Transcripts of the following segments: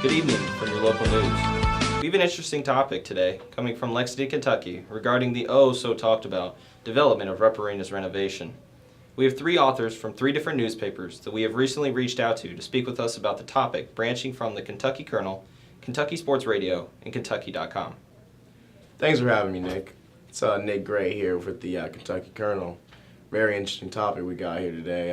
Good evening from your local news. We have an interesting topic today coming from Lexington, Kentucky regarding the oh-so-talked-about development of Rupp Arena's renovation. We have three authors from three different newspapers that we have recently reached out to speak with us about the topic, branching from the Kentucky Kernel, Kentucky Sports Radio, and Kentucky.com. Thanks for having me, Nick. It's Nick Gray here with the Kentucky Kernel. Very interesting topic we got here today.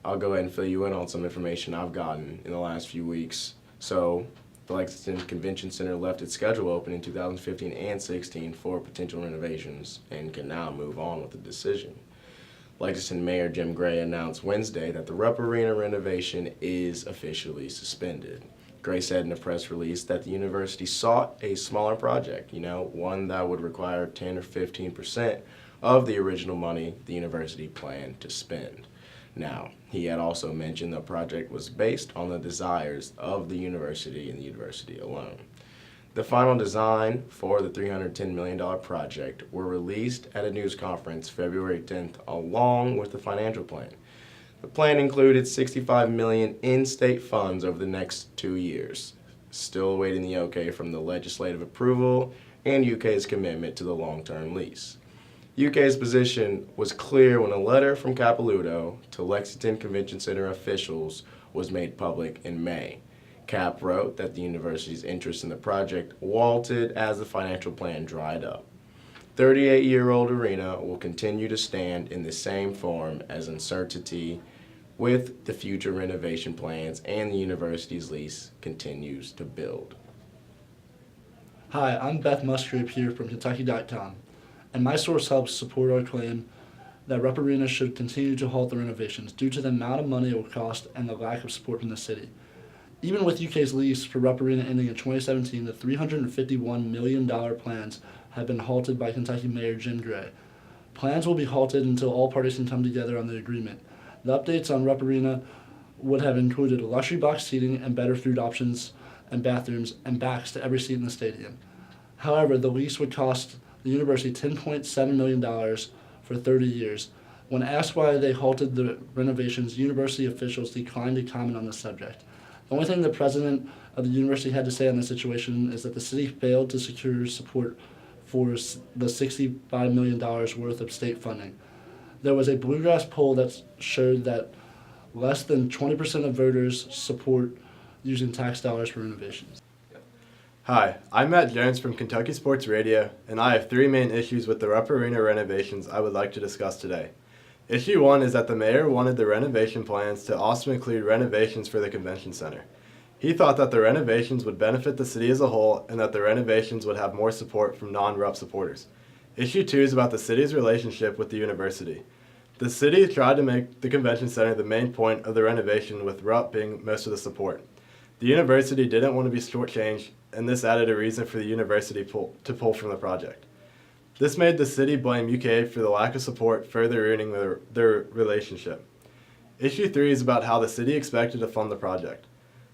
I'll go ahead and fill you in on some information I've gotten in the last few weeks. So, the Lexington Convention Center left its schedule open in 2015 and 16 for potential renovations and can now move on with the decision. Lexington Mayor Jim Gray announced Wednesday that the Rupp Arena renovation is officially suspended. Gray said in a press release that the university sought a smaller project, one that would require 10 or 15% of the original money the university planned to spend. Now, he had also mentioned the project was based on the desires of the university and the university alone. The final design for the $310 million project were released at a news conference February 10th along with the financial plan. The plan included $65 million in state funds over the next 2 years, still awaiting the okay from the legislative approval and UK's commitment to the long-term lease. UK's position was clear when a letter from Capilouto to Lexington Convention Center officials was made public in May. Cap wrote that the university's interest in the project wilted as the financial plan dried up. 38-year-old arena will continue to stand in the same form as uncertainty with the future renovation plans and the university's lease continues to build. Hi, I'm Beth Musgrave here from Kentucky.com, and my source helps support our claim that Rupp Arena should continue to halt the renovations due to the amount of money it will cost and the lack of support from the city. Even with UK's lease for Rupp Arena ending in 2017, the $351 million plans have been halted by Kentucky Mayor Jim Gray. Plans will be halted until all parties can come together on the agreement. The updates on Rupp Arena would have included luxury box seating and better food options and bathrooms and backs to every seat in the stadium. However, the lease would cost the university $10.7 million for 30 years. When asked why they halted the renovations, university officials declined to comment on the subject. The only thing the president of the university had to say on the situation is that the city failed to secure support for the $65 million worth of state funding. There was a Bluegrass poll that showed that less than 20% of voters support using tax dollars for renovations. Hi, I'm Matt Jones from Kentucky Sports Radio, and I have three main issues with the Rupp Arena renovations I would like to discuss today. Issue 1 is that the mayor wanted the renovation plans to also include renovations for the convention center. He thought that the renovations would benefit the city as a whole and that the renovations would have more support from non-Rupp supporters. Issue 2 is about the city's relationship with the university. The city tried to make the convention center the main point of the renovation, with Rupp being most of the support. The university didn't want to be shortchanged, and this added a reason for the university to pull from the project. This made the city blame UK for the lack of support, further ruining their relationship. Issue 3 is about how the city expected to fund the project.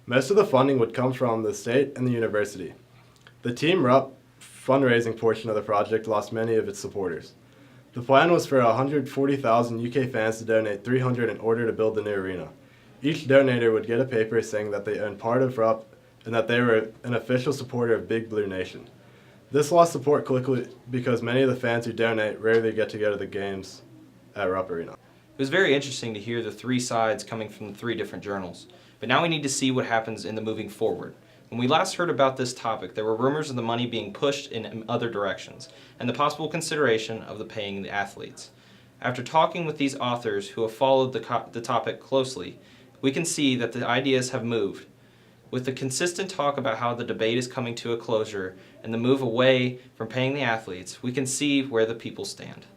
Most of the funding would come from the state and the university. The Team Rupp fundraising portion of the project lost many of its supporters. The plan was for 140,000 UK fans to donate $300 in order to build the new arena. Each donator would get a paper saying that they owned part of Rupp and that they were an official supporter of Big Blue Nation. This lost support quickly because many of the fans who donate rarely get to go to the games at Rupp Arena. It was very interesting to hear the three sides coming from the three different journals, but now we need to see what happens in the moving forward. When we last heard about this topic, there were rumors of the money being pushed in other directions, and the possible consideration of the paying the athletes. After talking with these authors who have followed the topic closely, we can see that the ideas have moved. With the consistent talk about how the debate is coming to a closure and the move away from paying the athletes, we can see where the people stand.